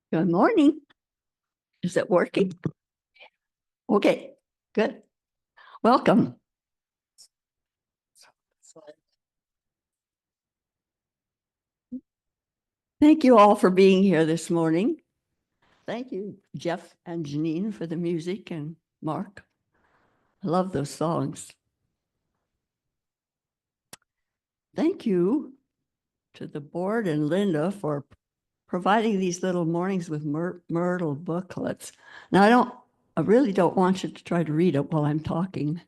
Good morning. Is it working? Okay, good. Welcome. Thank you all for being here this morning. Thank you, Jeff and Janine, for the music, and Mark. I love those songs. Thank you to the board and Linda for providing these little mornings with Myrtle booklets. Now, I really don't want you to try to read it while I'm talking.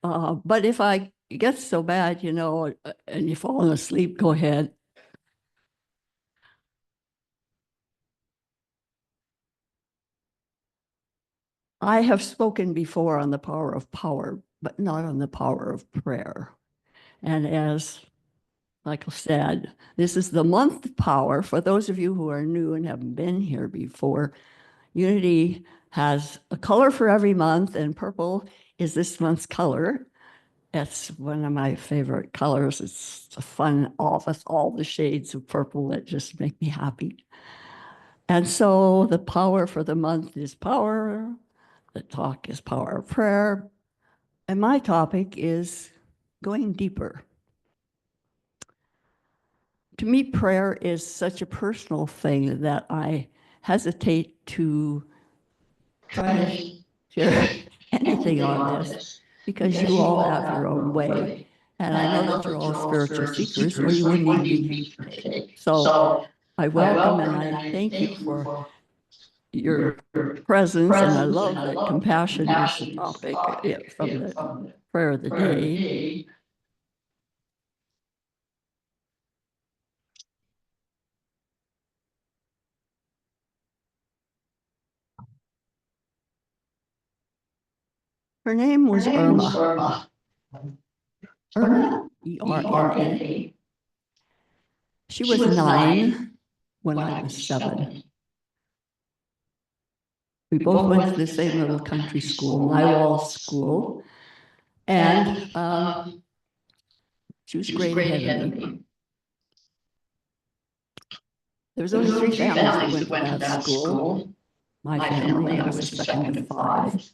But if it gets so bad, and you've fallen asleep, go ahead. I have spoken before on the power of power, but not on the power of prayer. And as Michael said, this is the month of power. For those of you who are new and haven't been here before, Unity has a color for every month, and purple is this month's color. It's one of my favorite colors. It's a fun office, all the shades of purple that just make me happy. And so the power for the month is power. The talk is power of prayer. And my topic is going deeper. To me, prayer is such a personal thing that I hesitate to try to share anything on this because you all have your own way. And I know that you're all spiritual seekers, or you wouldn't even be here today. So I welcome and I thank you for your presence, and I love that compassion is the topic from the prayer of the day. Her name was Irma. Irma, E-R-M-A. She was 9 when I was 7. We both went to the same little country school, Nywall School, and she was a grade ahead of me. There was only 3 families that went to that school. My family, I was the second of 5.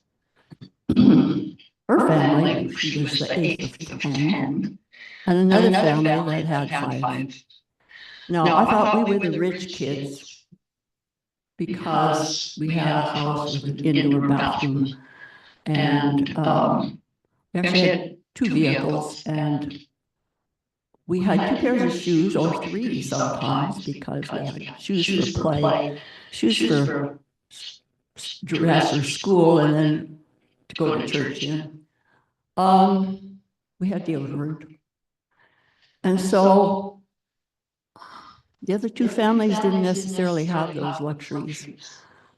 Her family, she was the 8th of 10, and another family that had 5. Now, I thought we were the rich kids because we had a house with an indoor bathroom, and we actually had 2 vehicles, and we had 2 pairs of shoes, or 3 sometimes, because we had shoes for play, shoes for dress or school, and then to go to church in. We had deodorant. And so the other 2 families didn't necessarily have those luxuries.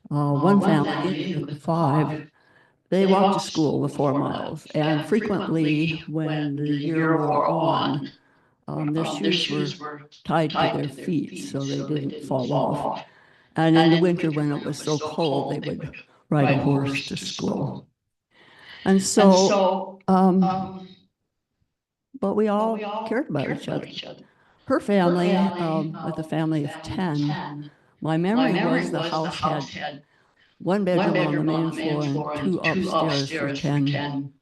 One family, the 5, they walked to school the 4 miles. And frequently, when the year wore on, their shoes were tied to their feet so they didn't fall off. And in the winter, when it was so cold, they would ride a horse to school. And so, but we all cared about each other. Her family, with a family of 10, my memory was the house had 1 bedroom on the main floor and 2 upstairs for 10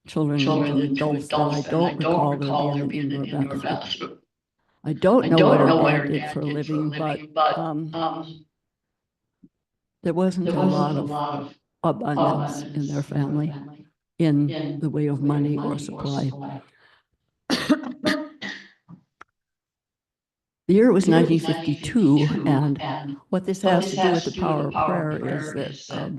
children and adults that I don't recall there being an indoor bathroom. I don't know what her dad did for a living, but there wasn't a lot of abundance in their family in the way of money or supply. The year was 1952, and what this has to do with the power of prayer is that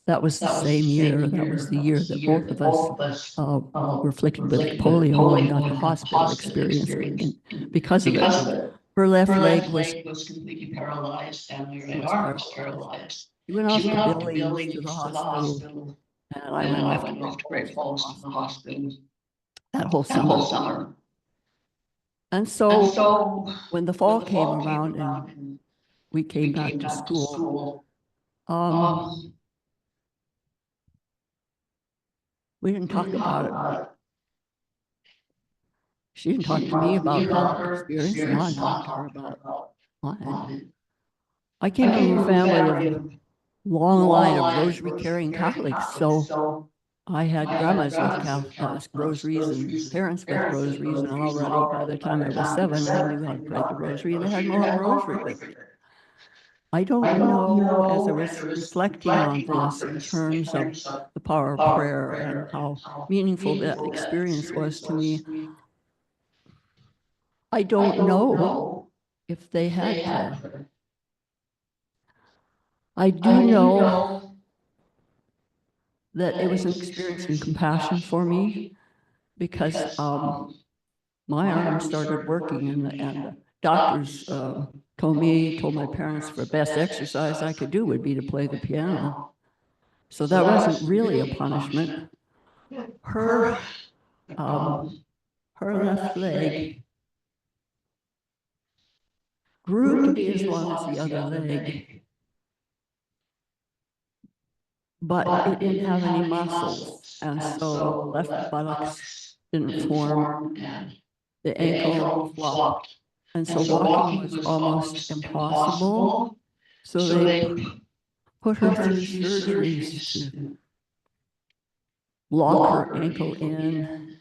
that was the same year. That was the year that both of us were afflicted with polio and got the hospital experience because of it. Her left leg was completely paralyzed, and her right arm was paralyzed. She went off to Billings to the hospital, and I went off to Great Falls to the hospital that whole summer. And so when the fall came around and we came back to school, we didn't talk about it. She didn't talk to me about her experience, and I didn't talk to her about mine. I came from a family of long line of rosary carrying Catholics. So I had grandmas with rosaries and parents with rosaries. And already by the time I was 7, I knew how to pray the rosary and I had my own rosary with me. I don't know, as I was reflecting on this in terms of the power of prayer and how meaningful that experience was to me, I don't know if they had prayer. I do know that it was an experience in compassion for me because my arm started working and the doctors told my parents the best exercise I could do would be to play the piano. So that wasn't really a punishment. Her um, her left leg grew to be as long as the other leg, but it didn't have any muscles. And so the left buttocks didn't form, the ankle flopped. And so walking was almost impossible. So they put her through surgeries to lock her ankle in.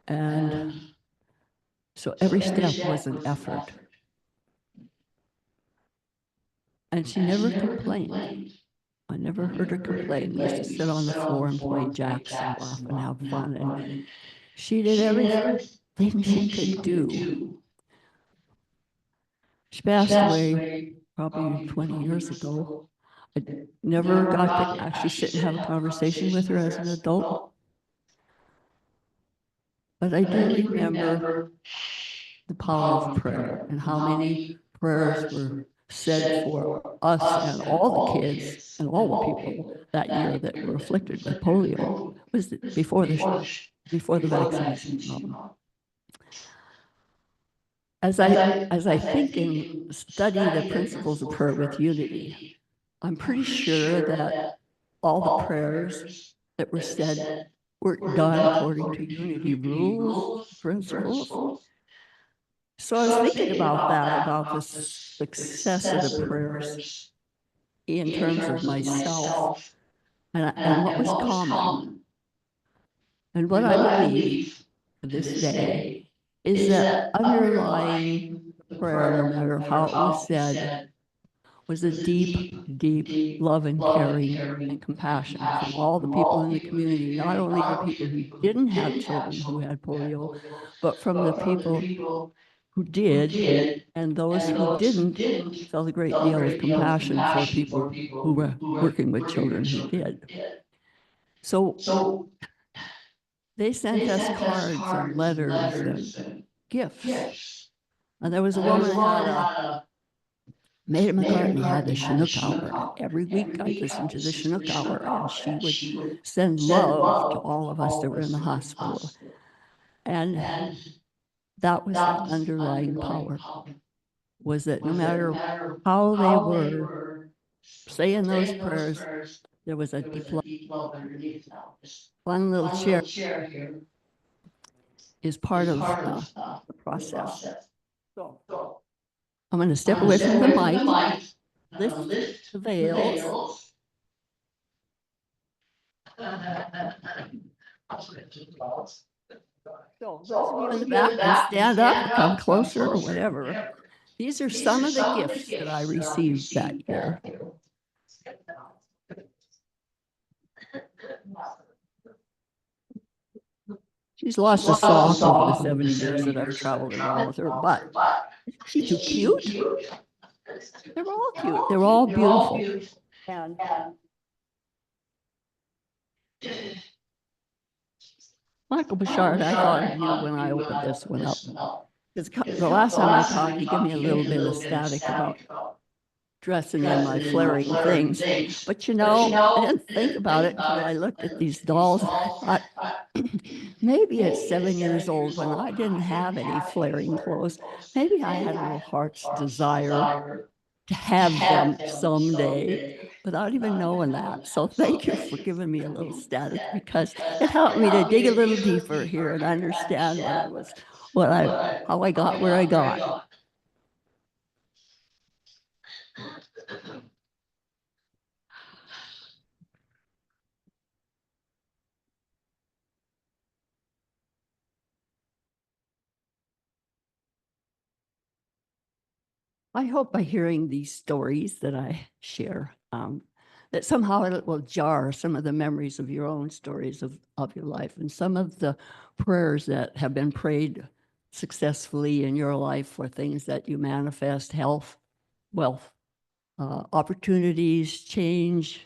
And so every step was an effort. And she never complained. I never heard her complain. We used to sit on the floor and play jacks and laugh and have fun. And she did everything she could do. She passed away probably 20 years ago. I never got to actually sit and have a conversation with her as an adult. But I do remember the power of prayer and how many prayers were said for us and all the kids and all the people that year that were afflicted with polio. It was before the vaccines came out. As I think and study the principles of prayer with unity, I'm pretty sure that all the prayers that were said were done according to unity rules, principles. So I was thinking about that, about the success of the prayers in terms of myself and what was common. And what I believe to this day is that underlying prayer, no matter how it was said, was a deep, deep love and caring and compassion from all the people in the community, not only the people who didn't have children who had polio, but from the people who did, and those who didn't felt a great deal of compassion for people who were working with children who did. So they sent us cards and letters and gifts. And there was a woman who had Maida McCartney had the Chinook Hour. And every week I'd listen to the Chinook Hour, and she would send love to all of us that were in the hospital. And that was the underlying power, was that no matter how they were saying those prayers, there was a deep love underneath. One little chair is part of the process. So I'm going to step away from the mic, lift the veils. So those of you in the back can stand up or come closer or whatever. These are some of the gifts that I received that year. She's lost a sock over the 70 years that I've traveled around with her, but she's too cute. They're all cute. They're all beautiful. And Michael Bouchard, I thought of you when I opened this one up. Because the last time I talked, he gave me a little bit of static about dressing in my flaring things. But you know, I didn't think about it until I looked at these dolls. I thought, maybe at 7 years old, when I didn't have any flaring clothes, maybe I had a little heart's desire to have them someday without even knowing that. So thank you for giving me a little static, because it helped me to dig a little deeper here and understand how I got where I got. I hope by hearing these stories that I share, that somehow it will jar some of the memories of your own stories of your life and some of the prayers that have been prayed successfully in your life for things that you manifest, health, wealth, opportunities, change.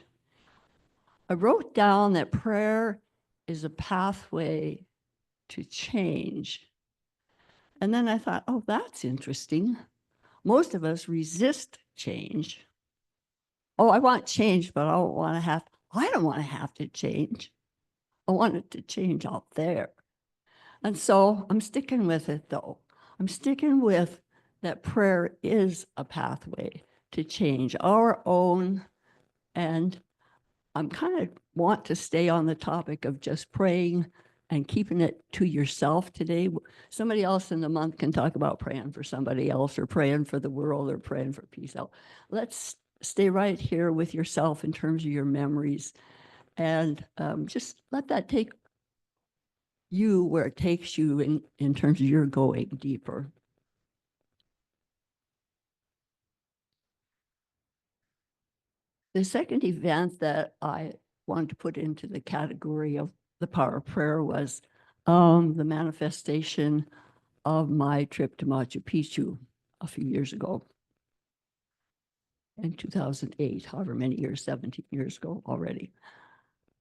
I wrote down that prayer is a pathway to change. And then I thought, oh, that's interesting. Most of us resist change. Oh, I want change, but I don't want to have to change. I want it to change out there. And so I'm sticking with it though. I'm sticking with that prayer is a pathway to change our own. And I'm kind of want to stay on the topic of just praying and keeping it to yourself today. Somebody else in the month can talk about praying for somebody else or praying for the world or praying for peace out. Let's stay right here with yourself in terms of your memories and just let that take you where it takes you in terms of your going deeper. The second event that I wanted to put into the category of the power of prayer was the manifestation of my trip to Machu Picchu a few years ago in 2008, however many years, 17 years ago already.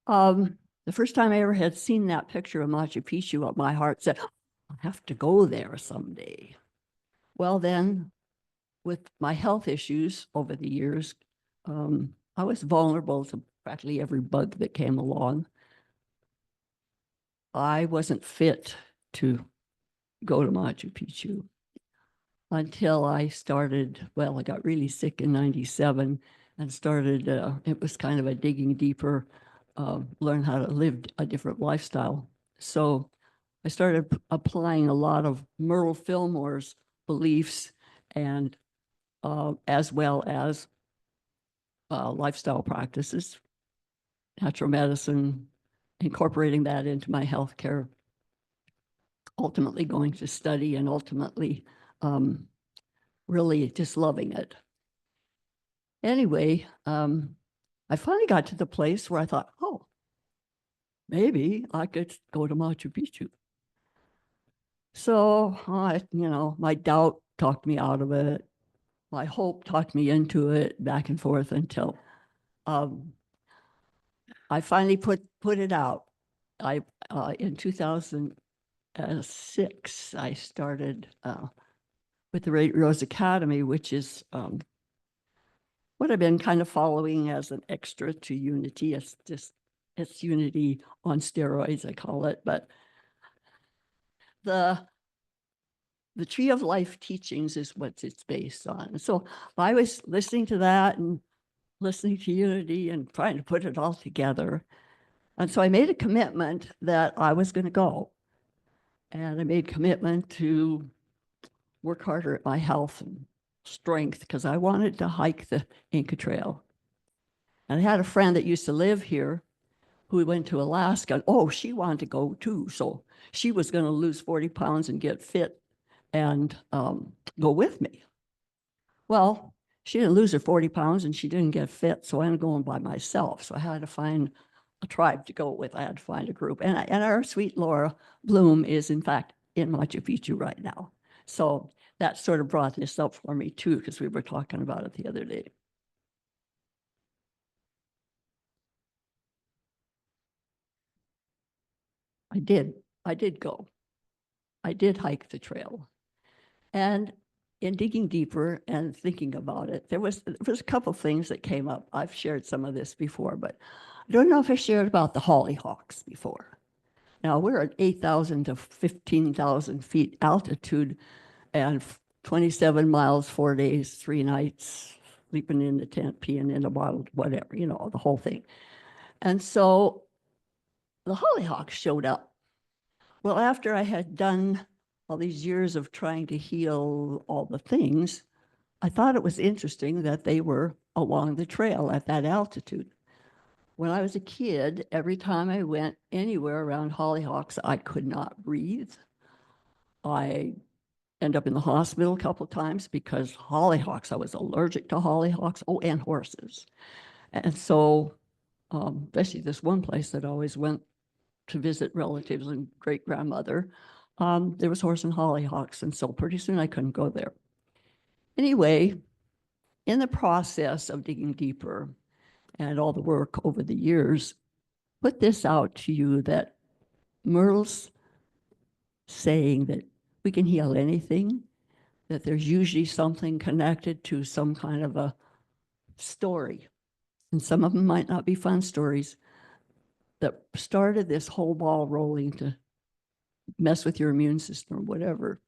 The first time I ever had seen that picture of Machu Picchu, my heart said, I have to go there someday. Well, then, with my health issues over the years, I was vulnerable to practically every bug that came along. I wasn't fit to go to Machu Picchu until I started, well, I got really sick in 97 and started, it was kind of a digging deeper, learn how to live a different lifestyle. So I started applying a lot of Merle Fillmore's beliefs and as well as lifestyle practices, natural medicine, incorporating that into my healthcare, ultimately going to study and ultimately really just loving it. Anyway, I finally got to the place where I thought, oh, maybe I could go to Machu Picchu. So my doubt talked me out of it. My hope talked me into it, back and forth until I finally put it out. I in 2006, I started with the Red Rose Academy, which is what I've been kind of following as an extra to Unity. It's Unity on steroids, I call it. But the Tree of Life teachings is what it's based on. So I was listening to that and listening to Unity and trying to put it all together. And so I made a commitment that I was going to go. And I made a commitment to work harder at my health and strength because I wanted to hike the Inca Trail. And I had a friend that used to live here who went to Alaska. Oh, she wanted to go too. So she was going to lose 40 pounds and get fit and go with me. Well, she didn't lose her 40 pounds and she didn't get fit. So I'm going by myself. So I had to find a tribe to go with. I had to find a group. And our sweet Laura Bloom is, in fact, in Machu Picchu right now. So that sort of brought this up for me too, because we were talking about it the other day. I did go. I did hike the trail. And in digging deeper and thinking about it, there was a couple of things that came up. I've shared some of this before, but I don't know if I shared about the hollyhocks before. Now we're at 8,000 to 15,000 feet altitude and 27 miles, 4 days, 3 nights, sleeping in the tent, peeing in a bottle, whatever, the whole thing. And so the hollyhocks showed up. Well, after I had done all these years of trying to heal all the things, I thought it was interesting that they were along the trail at that altitude. When I was a kid, every time I went anywhere around hollyhocks, I could not breathe. I end up in the hospital a couple of times because hollyhocks, I was allergic to hollyhocks, oh, and horses. And so, especially this one place that I always went to visit relatives and great grandmother, there was horse and hollyhocks. And so pretty soon I couldn't go there. Anyway, in the process of digging deeper and all the work over the years, put this out to you that Merle's saying that we can heal anything, that there's usually something connected to some kind of a story. And some of them might not be fun stories that started this whole ball rolling to mess with your immune system or whatever.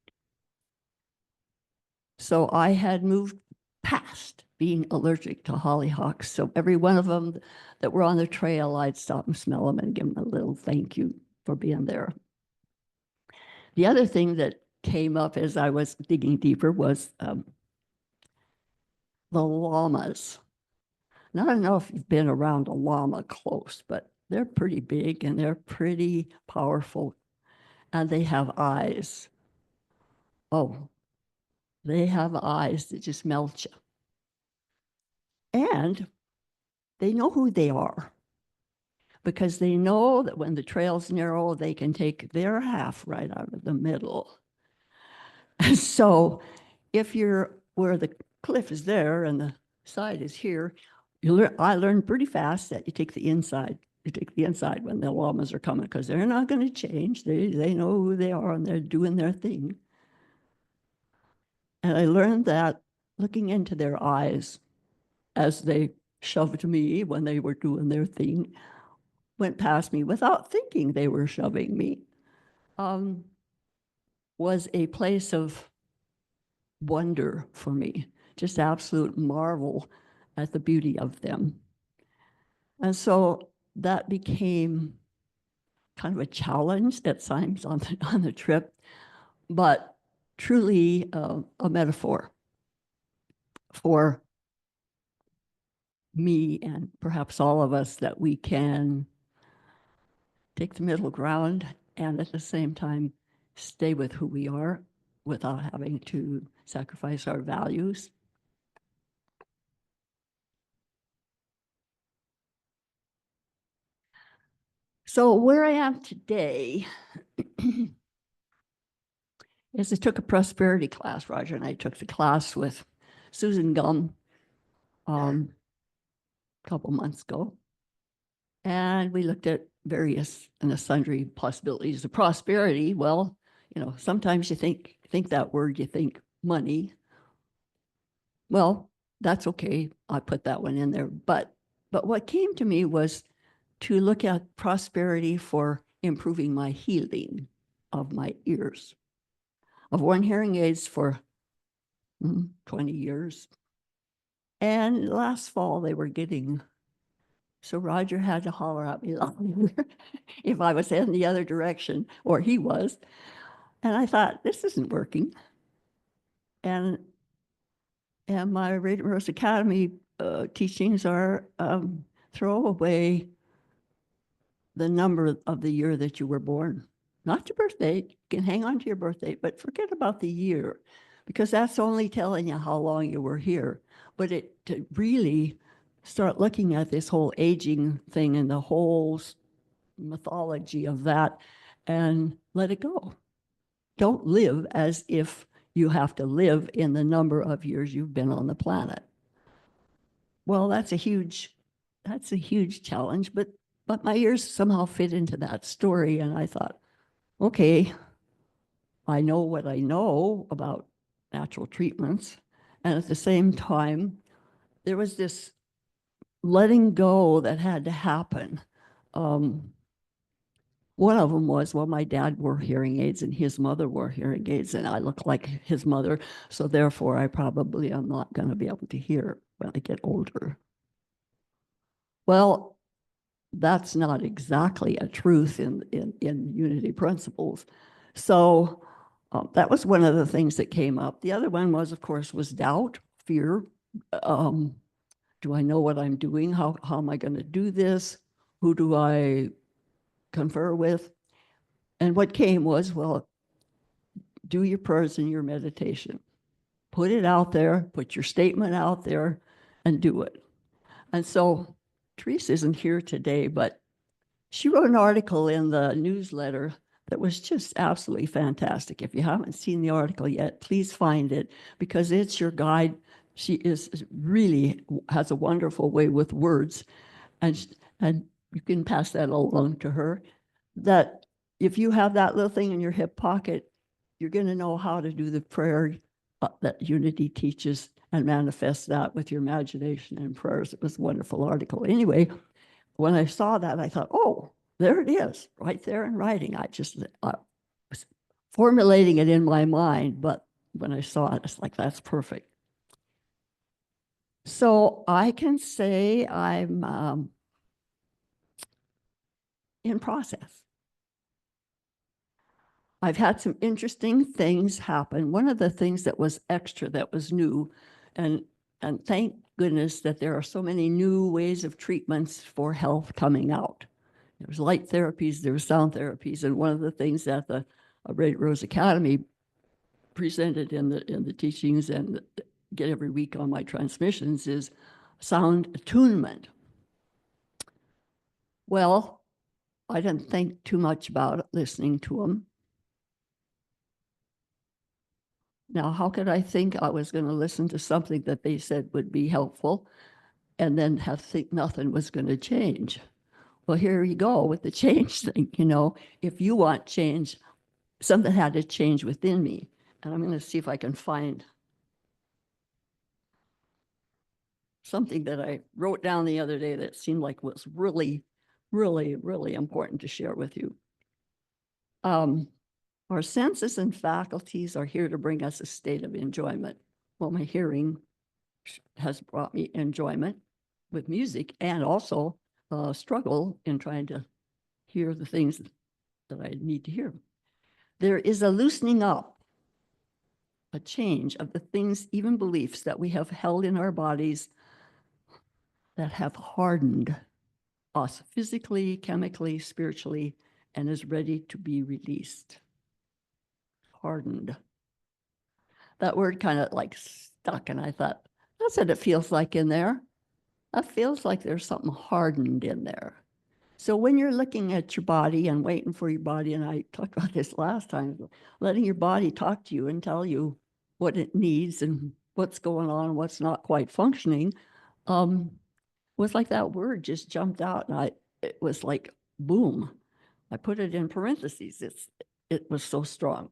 So I had moved past being allergic to hollyhocks. So every one of them that were on the trail, I'd stop and smell them and give them a little thank you for being there. The other thing that came up as I was digging deeper was the llamas. Now, I don't know if you've been around a llama close, but they're pretty big and they're pretty powerful, and they have eyes. Oh, they have eyes that just melt you. And they know who they are because they know that when the trail's narrow, they can take their half right out of the middle. And so if you're where the cliff is there and the side is here, I learned pretty fast that you take the inside. You take the inside when the llamas are coming because they're not going to change. They know who they are and they're doing their thing. And I learned that looking into their eyes as they shoved me when they were doing their thing, went past me without thinking they were shoving me, was a place of wonder for me, just absolute marvel at the beauty of them. And so that became kind of a challenge at times on the trip, but truly a metaphor for me and perhaps all of us, that we can take the middle ground and at the same time stay with who we are without having to sacrifice our values. So where I am today is I took a prosperity class. Roger and I took the class with Susan Gum a couple months ago. And we looked at various and sundry possibilities of prosperity. Well, you know, sometimes you think that word, you think money. Well, that's okay. I put that one in there. But what came to me was to look at prosperity for improving my healing of my ears. I've worn hearing aids for 20 years. And last fall they were getting, so Roger had to holler at me if I was in the other direction, or he was. And I thought, this isn't working. And my Radiant Rose Academy teachings are throw away the number of the year that you were born. Not your birthday. You can hang on to your birthday, but forget about the year, because that's only telling you how long you were here. But to really start looking at this whole aging thing and the whole mythology of that and let it go. Don't live as if you have to live in the number of years you've been on the planet. Well, that's a huge challenge, but my ears somehow fit into that story. And I thought, okay, I know what I know about natural treatments. And at the same time, there was this letting go that had to happen. One of them was, well, my dad wore hearing aids and his mother wore hearing aids, and I look like his mother. So therefore, I probably am not going to be able to hear when I get older. Well, that's not exactly a truth in Unity principles. So that was one of the things that came up. The other one was, of course, was doubt, fear. Do I know what I'm doing? How am I going to do this? Who do I confer with? And what came was, well, do your prayers and your meditation. Put it out there, put your statement out there, and do it. And so Teresa isn't here today, but she wrote an article in the newsletter that was just absolutely fantastic. If you haven't seen the article yet, please find it because it's your guide. She is really has a wonderful way with words, and you can pass that along to her. That if you have that little thing in your hip pocket, you're going to know how to do the prayer that Unity teaches and manifest that with your imagination and prayers. It was a wonderful article. Anyway, when I saw that, I thought, oh, there it is, right there in writing. I was formulating it in my mind, but when I saw it, it's like, that's perfect. So I can say I'm in process. I've had some interesting things happen. One of the things that was extra, that was new, and thank goodness that there are so many new ways of treatments for health coming out. There's light therapies, there's sound therapies, and one of the things that the Red Rose Academy presented in the teachings and get every week on my transmissions is sound attunement. Well, I didn't think too much about it, listening to them. Now, how could I think I was going to listen to something that they said would be helpful and then think nothing was going to change? Well, here you go with the change thing. You know, if you want change, something had to change within me. And I'm going to see if I can find something that I wrote down the other day that seemed like was really, really, really important to share with you. Our senses and faculties are here to bring us a state of enjoyment. Well, my hearing has brought me enjoyment with music and also struggle in trying to hear the things that I need to hear. There is a loosening up, a change of the things, even beliefs that we have held in our bodies that have hardened us physically, chemically, spiritually, and is ready to be released. Hardened. That word kind of like stuck, and I thought, that's what it feels like in there. That feels like there's something hardened in there. So when you're looking at your body and waiting for your body, and I talked about this last time, letting your body talk to you and tell you what it needs and what's going on, what's not quite functioning, was like that word just jumped out, and it was like, boom. I put it in parentheses. It was so strong.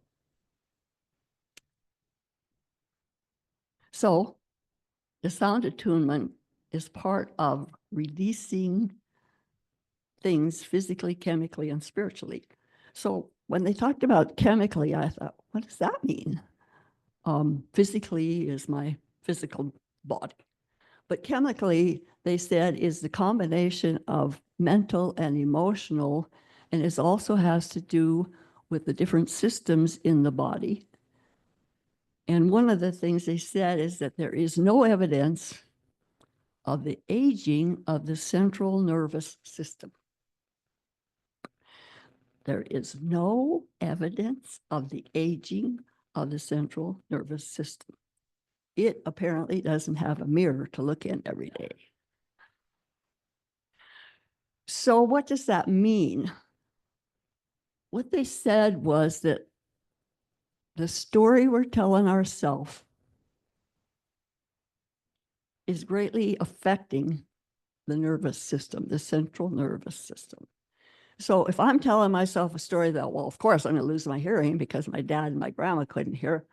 So the sound attunement is part of releasing things physically, chemically, and spiritually. So when they talked about chemically, I thought, what does that mean? Physically is my physical body. But chemically, they said, is the combination of mental and emotional, and it also has to do with the different systems in the body. And one of the things they said is that there is no evidence of the aging of the central nervous system. There is no evidence of the aging of the central nervous system. It apparently doesn't have a mirror to look in every day. So what does that mean? What they said was that the story we're telling ourselves is greatly affecting the nervous system, the central nervous system. So if I'm telling myself a story that, well, of course, I'm going to lose my hearing because my dad and my grandma couldn't hear,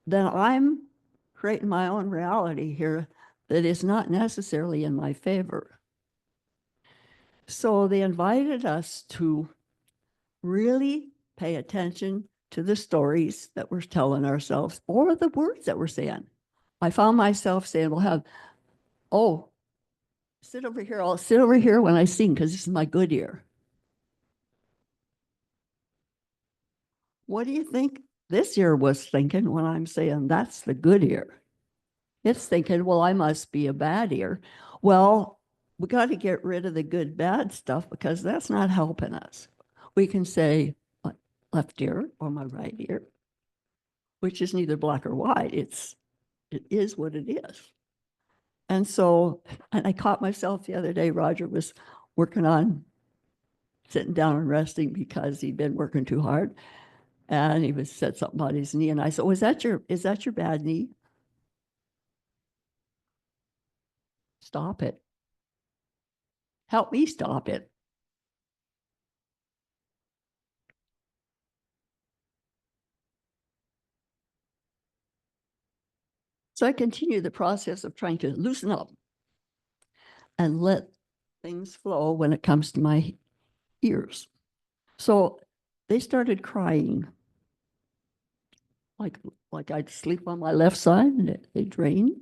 then I'm creating my own reality here that is not necessarily in my favor. So they invited us to really pay attention to the stories that we're telling ourselves or the words that we're saying. I found myself saying, well, oh, sit over here. I'll sit over here when I sing because this is my good ear. What do you think this ear was thinking when I'm saying that's the good ear? It's thinking, well, I must be a bad ear. Well, we got to get rid of the good, bad stuff because that's not helping us. We can say left ear or my right ear. which is neither black or white. It is what it is. And so, and I caught myself the other day, Roger was working on sitting down and resting because he'd been working too hard. And he was said something about his knee. And I said, is that your bad knee? Stop it. Help me stop it. So I continue the process of trying to loosen up and let things flow when it comes to my ears. So they started crying. Like I'd sleep on my left side and they drain.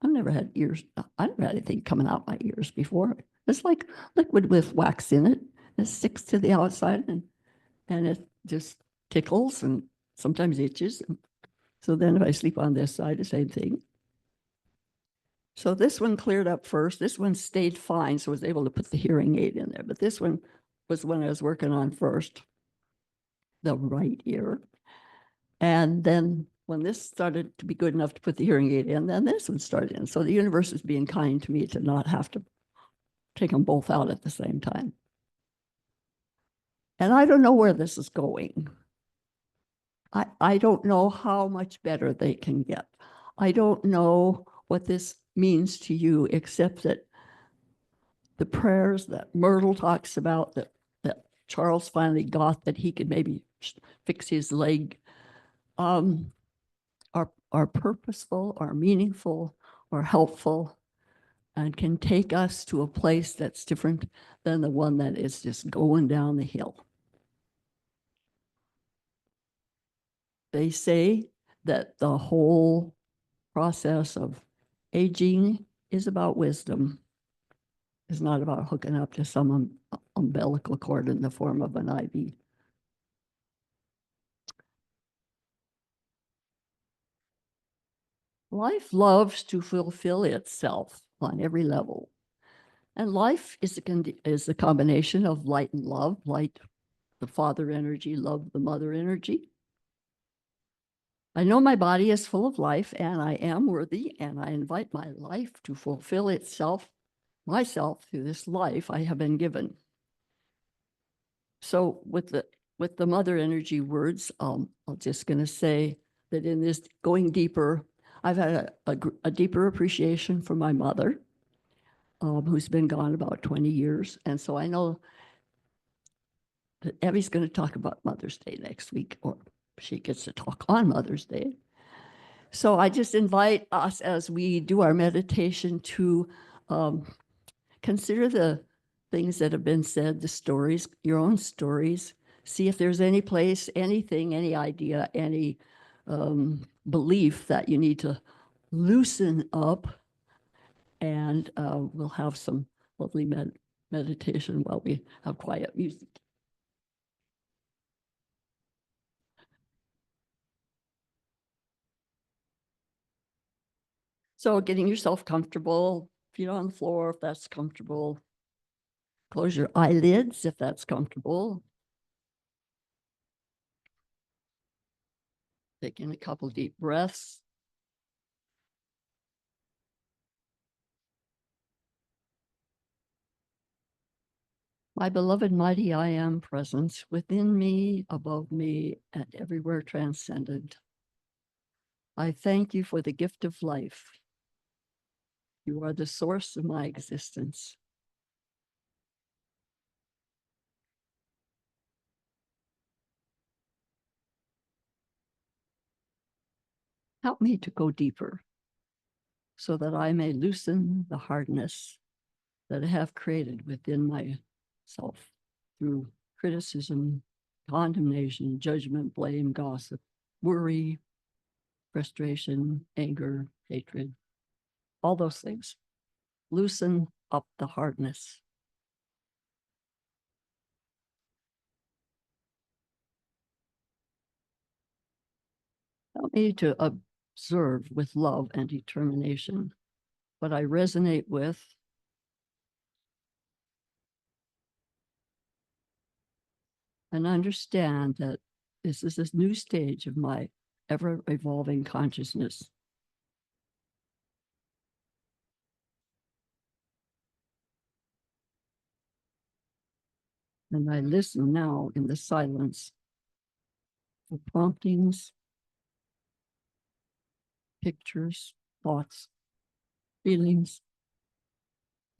I've never had ears. I never had anything coming out my ears before. It's like liquid with wax in it. It sticks to the outside and it just tickles and sometimes itches. So then if I sleep on this side, the same thing. So this one cleared up first. This one stayed fine, so I was able to put the hearing aid in there. But this one was when I was working on first, the right ear. And then when this started to be good enough to put the hearing aid in, then this one started in. So the universe is being kind to me to not have to take them both out at the same time. And I don't know where this is going. I don't know how much better they can get. I don't know what this means to you, except that the prayers that Myrtle talks about, that Charles finally got, that he could maybe fix his leg, are purposeful, are meaningful, are helpful, and can take us to a place that's different than the one that is just going down the hill. They say that the whole process of aging is about wisdom. It's not about hooking up to some umbilical cord in the form of an IV. Life loves to fulfill itself on every level. And life is a combination of light and love, light, the father energy, love, the mother energy. I know my body is full of life and I am worthy, and I invite my life to fulfill itself, myself, through this life I have been given. So with the mother energy words, I'm just going to say that in this going deeper, I've had a deeper appreciation for my mother, who's been gone about 20 years. And so I know that Abby's going to talk about Mother's Day next week, or she gets to talk on Mother's Day. So I just invite us as we do our meditation to consider the things that have been said, the stories, your own stories. See if there's any place, anything, any idea, any belief that you need to loosen up. And we'll have some lovely meditation while we have quiet music. So getting yourself comfortable, feet on the floor if that's comfortable. Close your eyelids if that's comfortable. Take in a couple deep breaths. My beloved mighty I am presence within me, above me, and everywhere transcendent. I thank you for the gift of life. You are the source of my existence. Help me to go deeper so that I may loosen the hardness that I have created within myself through criticism, condemnation, judgment, blame, gossip, worry, frustration, anger, hatred, all those things. Loosen up the hardness. Help me to observe with love and determination what I resonate with and understand that this is this new stage of my ever-evolving consciousness. And I listen now in the silence for promptings, pictures, thoughts, feelings,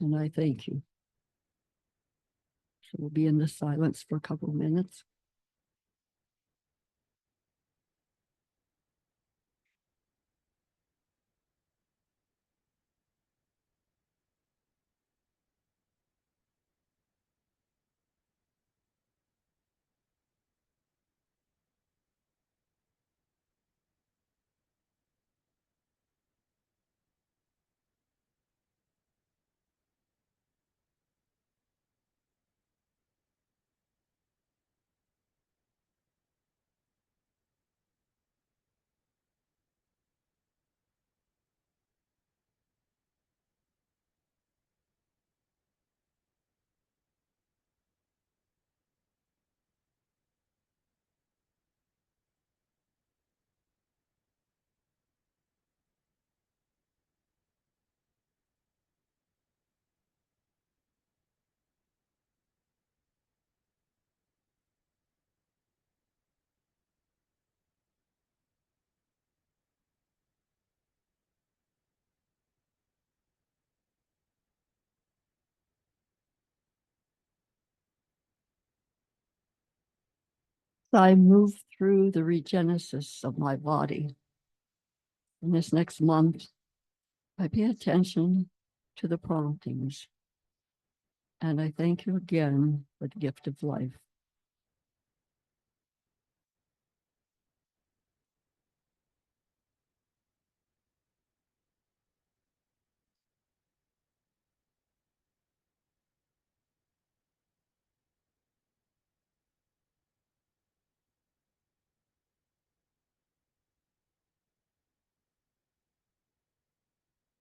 and I thank you. So we'll be in the silence for a couple of minutes. I move through the regenesis of my body. In this next month, I pay attention to the promptings, and I thank you again for the gift of life.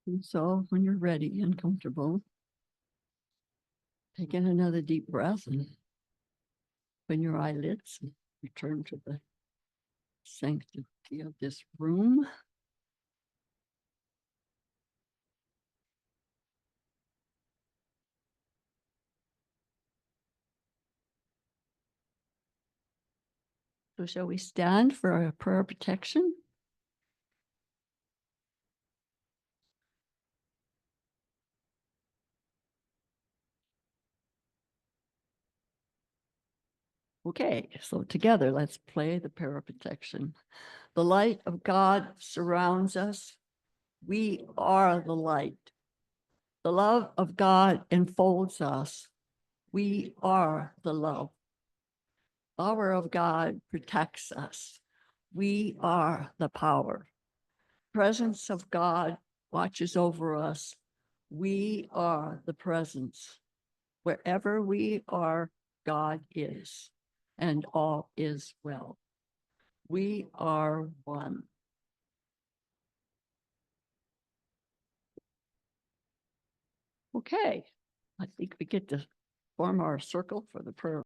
And so when you're ready and comfortable, take in another deep breath and open your eyelids and return to the sanctity of this room. So shall we stand for a prayer of protection? Okay, so together let's play the prayer of protection. The light of God surrounds us. We are the light. The love of God enfolds us. We are the love. Power of God protects us. We are the power. Presence of God watches over us. We are the presence. Wherever we are, God is, and all is well. We are one. Okay, I think we get to form our circle for the prayer.